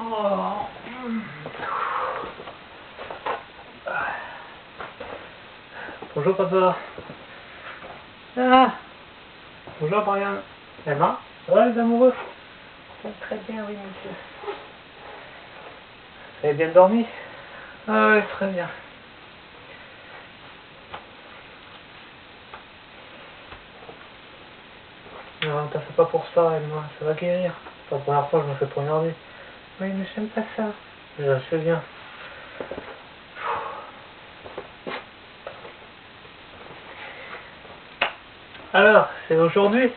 Oh. Bonjour papa. Ah. Bonjour Marianne. Emma. Ça va les amoureux? Très bien, oui, monsieur. Vous avez bien dormi? Ah oui, très bien. Non, t'as fait pas pour ça, Emma. Ça va guérir. C'est la première fois que je me fais poignarder. Oui, mais j'aime pas ça. Je sais bien. Alors, c'est aujourd'hui?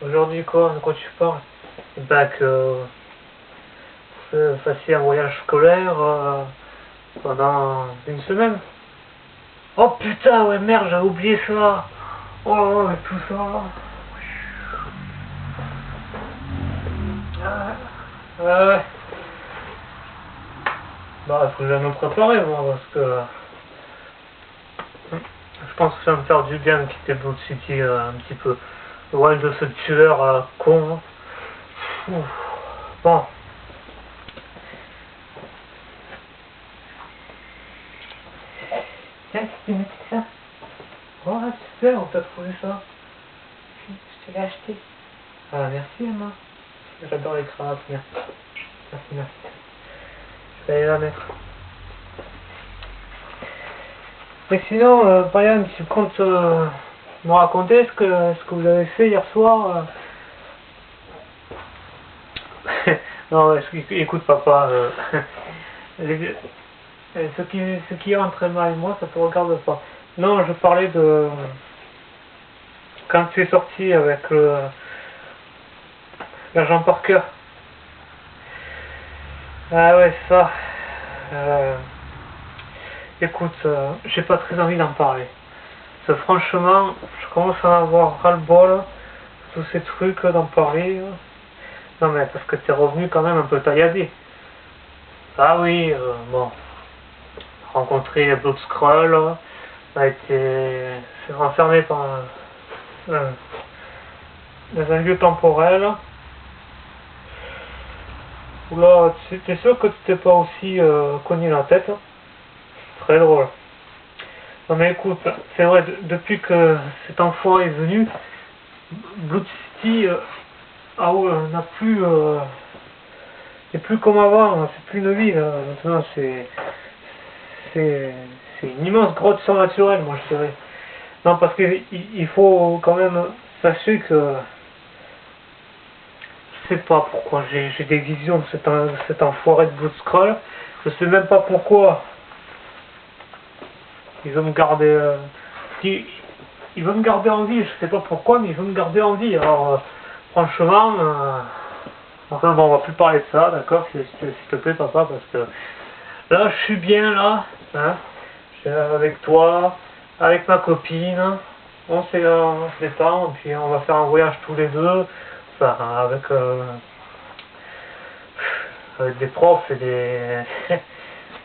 Aujourd'hui quoi? De quoi tu parles? Bah que vous fassiez un voyage scolaire pendant une semaine. Oh putain, ouais merde, j'avais oublié ça. Oh, mais tout ça. Ouais. Bah, faut que j'aille me préparer moi parce que je pense que ça va me faire du bien de quitter Blood City un petit peu. Loin de ce tueur con. Ouf. Bon. Tiens, tu me dis ça? Oh, super, on t'a trouvé ça. Je te l'ai acheté. Ah, merci Emma. J'adore les crabes. Merci, merci. Je vais aller la mettre. Mais sinon, Brian, tu comptes me raconter ce que vous avez fait hier soir Non, écoute papa, ce qui est entre Emma et moi, ça te regarde pas. Non, je parlais de quand tu es sorti avec l'agent Parker. Ah ouais, ça. Écoute, j'ai pas très envie d'en parler. Franchement, je commence à avoir ras-le-bol tous ces trucs d'en parler. Non mais parce que t'es revenu quand même un peu tailladé. Ah oui, bon, rencontré Blood Scroll, a été enfermé dans un lieu temporel. Oula, t'es sûr que tu t'es pas aussi cogné la tête? Très drôle. Non mais écoute, c'est vrai, depuis que cet enfant est venu, Blood City n'a plus, c'est plus comme avant, hein, c'est plus une ville, maintenant c'est c'est une immense grotte surnaturelle, moi je dirais. Non, parce qu'il il faut quand même sachez que je sais pas pourquoi j'ai des visions de cet enfoiré de Blood Scroll. Je sais même pas pourquoi il veut me garder. Il veut me garder en vie, je sais pas pourquoi, mais il veut me garder en vie. Alors, franchement, enfin bon, on va plus parler de ça, d'accord, s'il te plaît, papa, parce que là, je suis bien là, hein, je suis avec toi, avec ma copine, on se détend, et puis on va faire un voyage tous les deux, enfin, avec des profs et des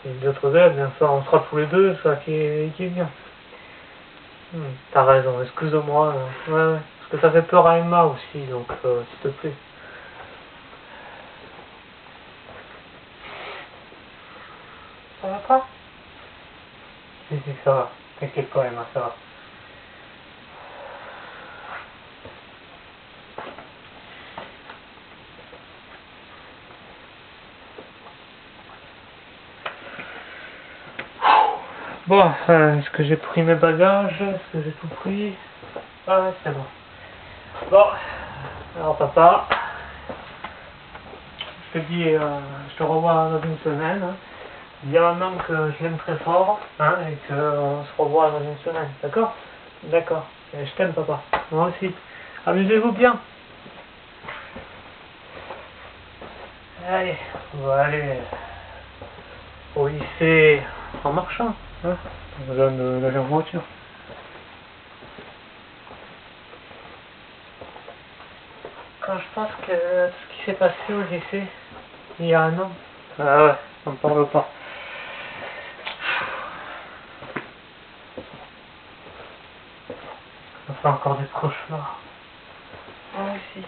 et d'autres élèves, bien sûr, on sera tous les deux, ça qui est bien. T'as raison, excuse-moi. Ouais, parce que ça fait peur à Emma aussi, donc s'il te plaît. Ça va pas? Si, ça va. T'inquiète pas, Emma, ça va. Bon, est-ce que j'ai pris mes bagages? Est-ce que j'ai tout pris? Ah ouais, c'est bon. Bon, alors papa, je te dis, je te revois dans une semaine. Dis à maman que je l'aime très fort, hein, et qu'on se revoit dans une semaine, d'accord? D'accord. Et je t'aime, papa. Moi aussi. Amusez-vous bien. Allez, on va aller au lycée en marchant, hein? Pas besoin d'aller en voiture. Quand je pense que ce qui s'est passé au lycée il y a un an, ah ouais, on ne parle pas. Ça fait encore des cauchemars. Moi aussi.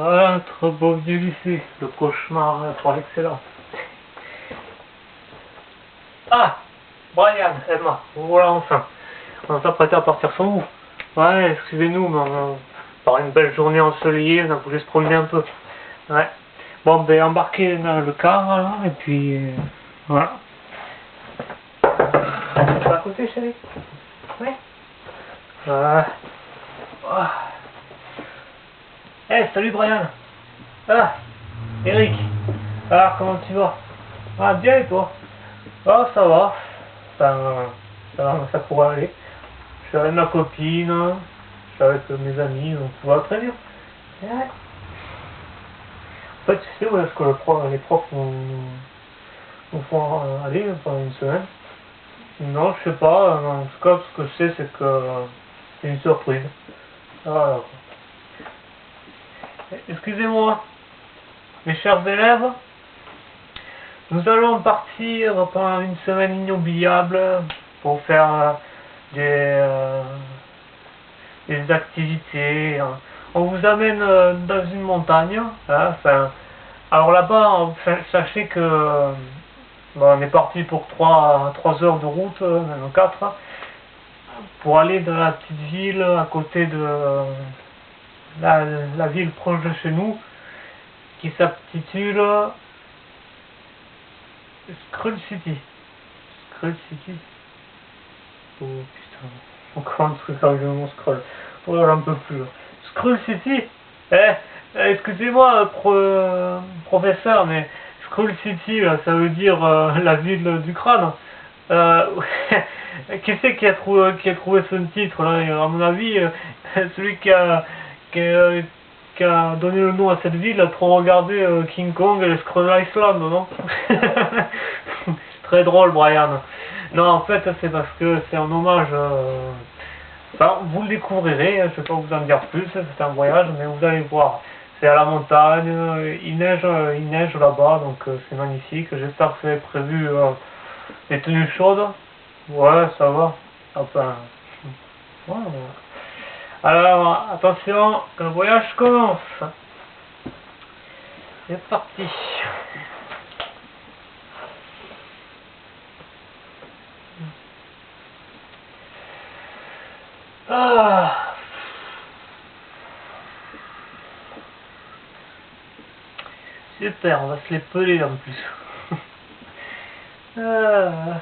Voilà, trop beau du lycée, le cauchemar par excellence. Ah, Brian, Emma, vous voilà enfin. On s'apprêtait à partir sans vous. Ouais, excusez-nous, mais par une belle journée ensoleillée, on a voulu se promener un peu. Ouais. Bon, ben embarquez dans le car, alors, et puis voilà. Tu vas à côté, chérie? Oui. Voilà. Hey, salut Brian. Ah, Eric. Alors, comment tu vas? Ah, bien et toi? Ah, ça va. Ça pourrait aller. Je suis avec ma copine, je suis avec mes amis, donc tout va très bien. Ouais. En fait, tu sais où est-ce que les profs nous font aller pendant une semaine? Non, je sais pas. En tout cas, ce que je sais, c'est que c'est une surprise. Ah, excusez-moi, mes chers élèves, nous allons partir pendant une semaine inoubliable pour faire des activités. On vous amène dans une montagne. Hein, enfin, alors là-bas, sachez que bon, on est parti pour 3 heures de route, même 4, pour aller dans la petite ville à côté de la ville proche de chez nous, qui s'intitule Skrull City. Skrull City. Oh putain, encore un truc avec mon scroll. Oh, j'en peux plus. Skrull City. Excusez-moi, professeur, mais Skrull City, là, ça veut dire la ville du crâne. Qui c'est qui a trouvé ce titre là? À mon avis, celui qui a, qui a donné le nom à cette ville a trop regardé King Kong et le Skull Island, non? Très drôle, Brian. Non, en fait, c'est parce que c'est un hommage. Enfin, vous le découvrirez, je ne vais pas vous en dire plus, c'est un voyage, mais vous allez voir. C'est à la montagne, il neige là-bas, donc c'est magnifique. J'espère que vous avez prévu des tenues chaudes. Ouais, ça va. Enfin, ouais, ouais. Alors, attention, que le voyage commence. C'est parti. Ah. Super, on va se les peler en plus. Ah.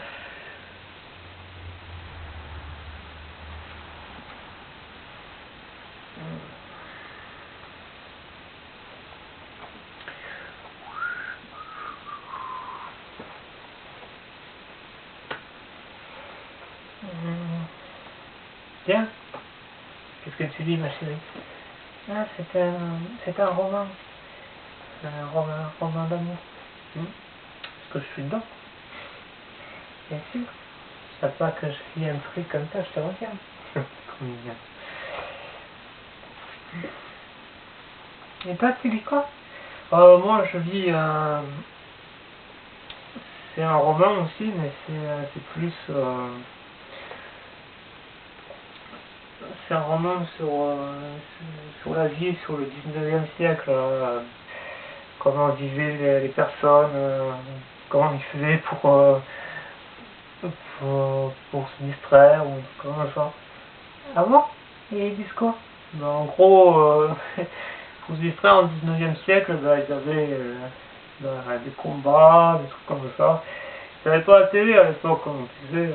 Tiens, qu'est-ce que tu dis, ma chérie? Ah, c'est un roman. Un roman d'amour. Est-ce que je suis dedans? Bien sûr. Je sais pas que je lis un truc comme ça, je te regarde. Combien? Et toi, tu lis quoi? Moi, je lis c'est un roman aussi, mais c'est plus... c'est un roman sur la vie, sur le 19e siècle. Comment vivaient les personnes, comment ils faisaient pour se distraire, ou comment ça. Ah bon? Et ils disent quoi? Ben, en gros, pour se distraire au 19e siècle, ben, ils avaient des combats, des trucs comme ça. Il n'y avait pas la télé à l'époque, comme on disait.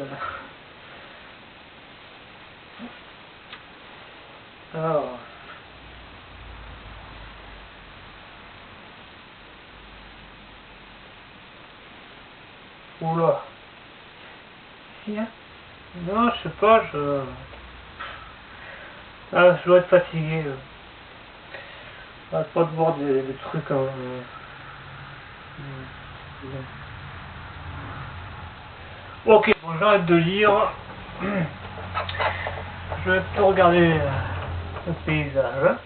Alors. Oula. Si, hein? Non, je sais pas, je dois être fatigué. Pas de voir des trucs. Ok, bon, j'arrête de lire. Je vais plutôt regarder le paysage.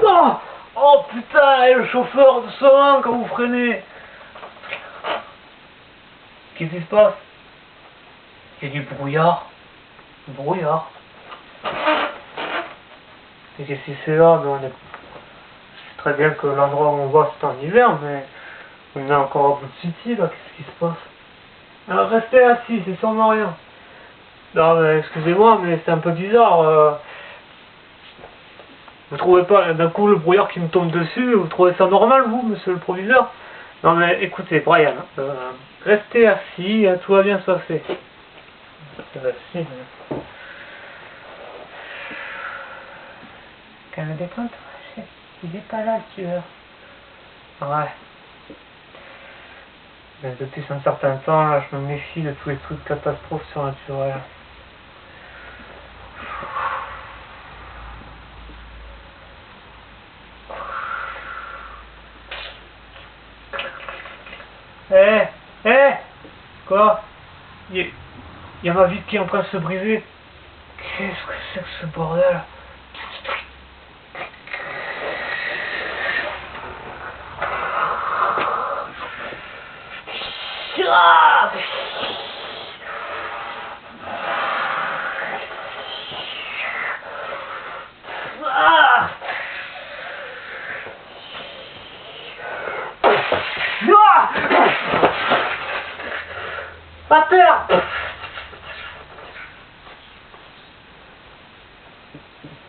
Oh, oh Oh putain, et le chauffeur, doucement quand vous freinez. Qu'est-ce qui se passe? Il y a du brouillard. Brouillard. Et qu'est-ce que c'est là? Ben, c'est très bien que l'endroit où on va c'est en hiver, mais on est encore à bout de City là, qu'est-ce qui se passe? Alors restez assis, c'est sûrement rien. Non mais excusez-moi, mais c'est un peu bizarre. Vous trouvez pas d'un coup le brouillard qui me tombe dessus, vous trouvez ça normal vous, monsieur le proviseur? Non mais écoutez, Brian, restez assis, tout va bien se passer. Assis, mais... Calme-toi, chef. Il est pas là, le tueur. Ouais. Mais depuis un certain temps, là, je me méfie de tous les trucs catastrophes surnaturelles. Quoi? Il y a ma vie qui est en train de se briser. Qu'est-ce que c'est que ce bordel? Ah! Ah! Ah! À terre!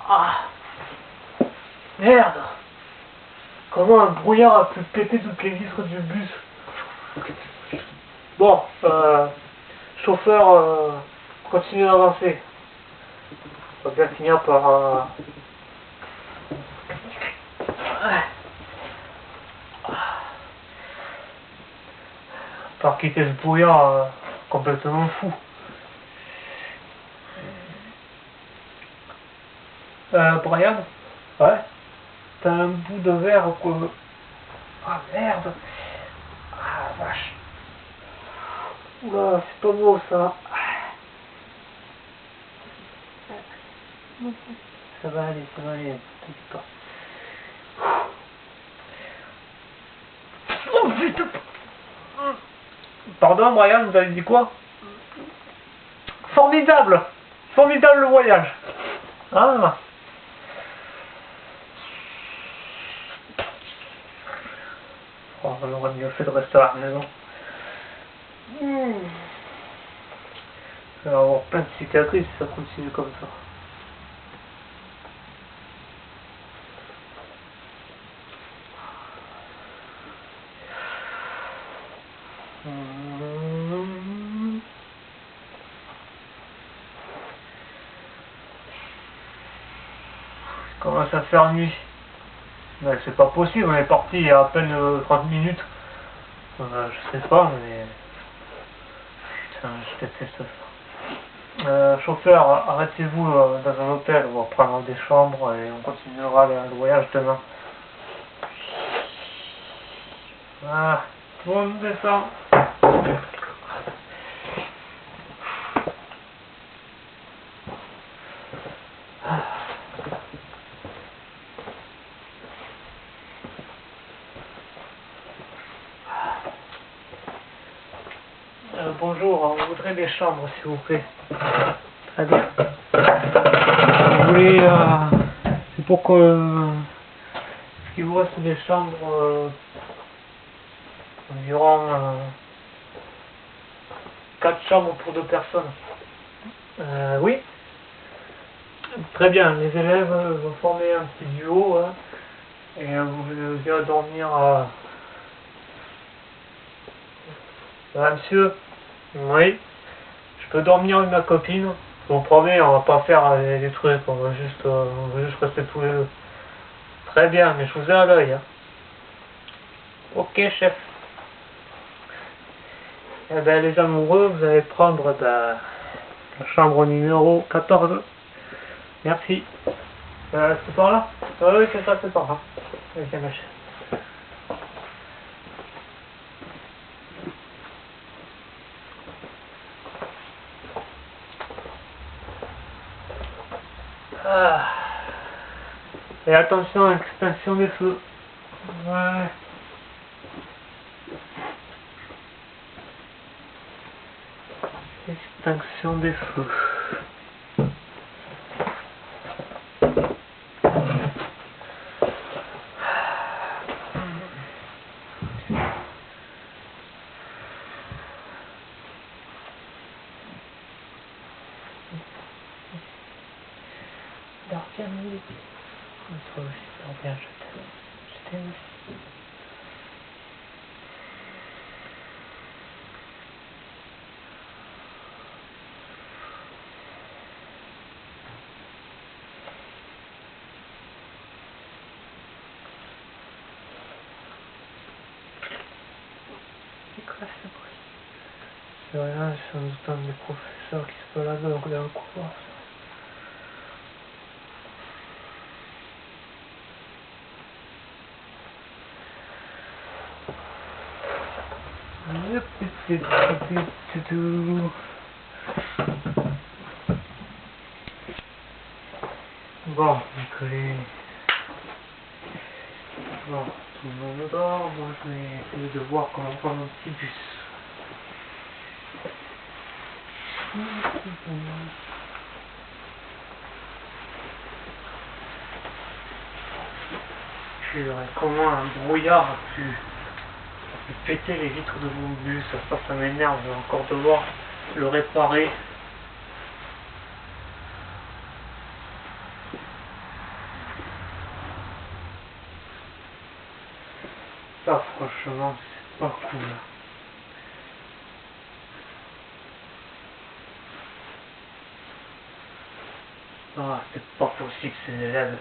Ah! Merde! Comment un brouillard a pu péter toutes les vitres du bus? Bon, chauffeur, continue d'avancer. On va bien finir par... par quitter ce brouillard complètement fou. Brian? Ouais? T'as un bout de verre quoi? Ah merde! Ah vache! Oula, c'est pas beau ça! Ça va aller, t'inquiète pas. Oh putain! Pardon Brian, vous avez dit quoi? Formidable! Formidable le voyage! Ah! Oh, on aurait mieux fait de rester à la maison. Ça va avoir plein de cicatrices si ça continue comme ça. Il commence à faire nuit. Mais c'est pas possible, on est parti il y a à peine 30 minutes. Je sais pas, mais... Putain, je déteste ça. Chauffeur, arrêtez-vous dans un hôtel, on va prendre des chambres et on continuera le voyage demain. Ah, tout le monde descend. Bonjour, on voudrait des chambres s'il vous plaît. Très bien. Vous voulez... c'est pour que... il vous reste des chambres environ 4 chambres pour 2 personnes. Oui. Très bien, les élèves vont former un petit duo hein, et vous irez dormir monsieur. Oui. Je peux dormir avec ma copine. Je vous promets, on va pas faire des trucs, on va juste rester tous les deux. Très bien, mais je vous ai à l'œil. Hein. Ok, chef. Eh ben, les amoureux, vous allez prendre la chambre numéro 14. Merci. C'est par là? Oui, c'est ça, c'est par là. Ok, ma chère. Ah. Et attention, extinction des feux. Ouais. Extinction des feux. Dors bien, Mélodie. Toi aussi, dors bien, je t'aime. Je t'aime aussi. C'est quoi ce bruit? C'est rien, c'est sans doute un des professeurs qui se balade dans le couloir. Bon, donc les... Bon, tout le monde dort, moi je vais essayer de voir comment prendre un petit bus. Je verrai comment un brouillard a pu péter les vitres de mon bus, ça m'énerve, je vais encore devoir le réparer. Ça franchement c'est pas cool. Ah, c'est pas possible ces élèves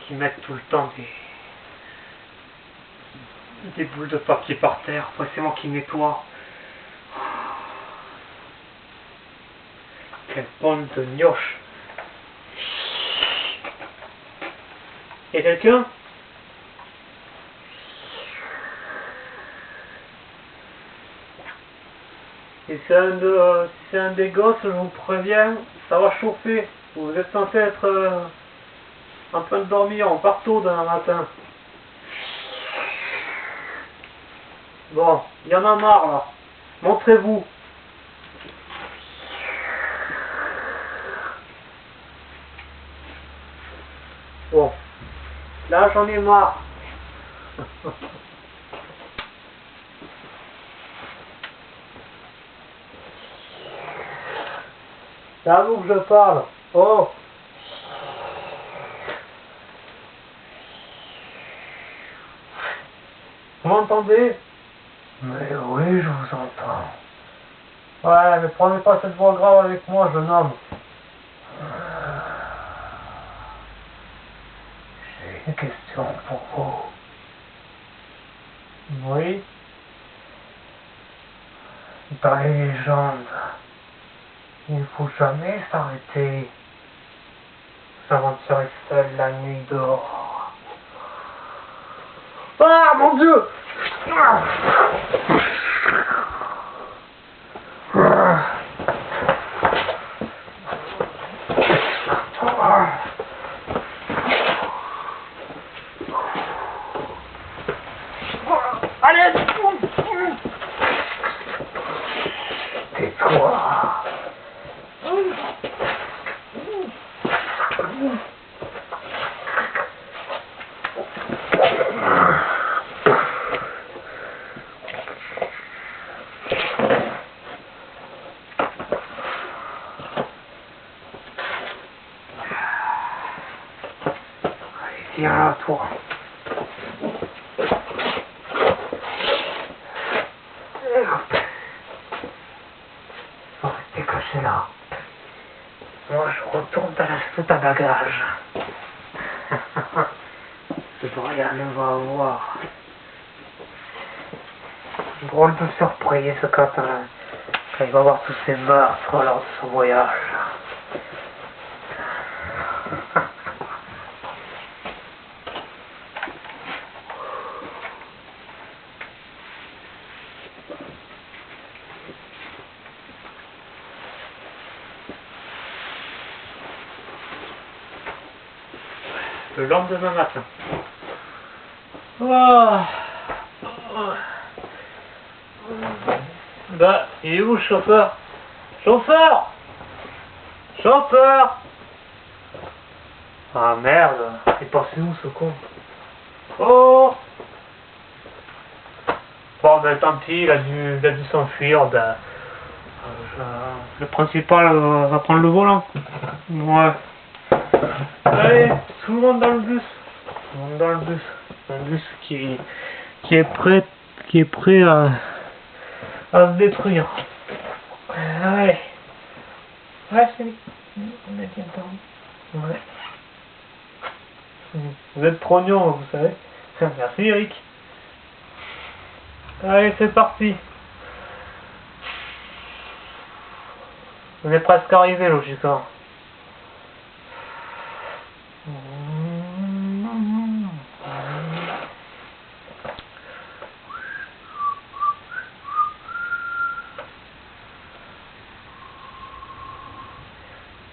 qui mettent tout le temps des boules de papier par terre, après c'est moi qui nettoie. Quelle bande de gnoche. Y'a quelqu'un? Si c'est un des gosses, je vous préviens, ça va chauffer. Vous êtes censé être en train de dormir, on part tôt demain matin. Bon, il y en a marre là. Montrez-vous. Bon, là j'en ai marre. C'est à vous que je parle. Oh. Vous m'entendez? Mais oui, je vous entends. Ouais, mais prenez pas cette voix grave avec moi, jeune homme. J'ai une question pour vous. Oui? Dans les légendes, il ne faut jamais s'arrêter, s'aventurer seul la nuit dehors. Ah, mon Dieu! Allez! Tais-toi! Viens là, toi. Faut rester caché là. Moi, je retourne dans la soute à bagages. Le Brian va avoir une drôle de surprise quand il va voir tous ces meurtres lors de son voyage. Le lendemain matin. Ah. Bah, il est où le chauffeur? Chauffeur! Chauffeur! Ah merde, il est passé où ce con? Oh! Bon ben tant pis, il a dû s'enfuir, ben... le principal va prendre le volant. Ouais. Allez, tout le monde dans le bus. Tout le monde dans le bus. Un bus qui est prêt à se détruire. Allez. Ouais, c'est lui. On est bien dormi. Ouais. Vous êtes trognon, vous savez. Merci Eric. Allez, c'est parti. On est presque arrivé, logiquement.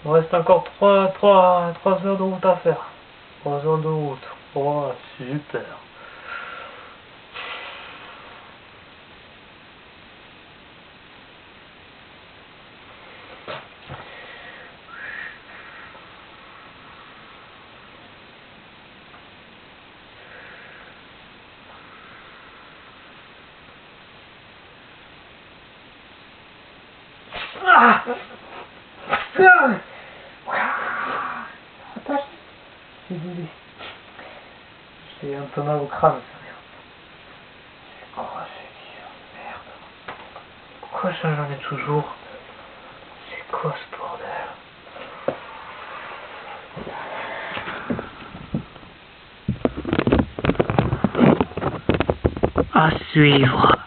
Il reste encore 3 heures de route à faire. 3 heures de route. Oh, super. Ah! Attache. Désolé. J'ai un peu mal au crâne, ça merde. Oh, j'ai dit, merde. Pourquoi j'en ai toujours? C'est quoi ce bordel? À suivre.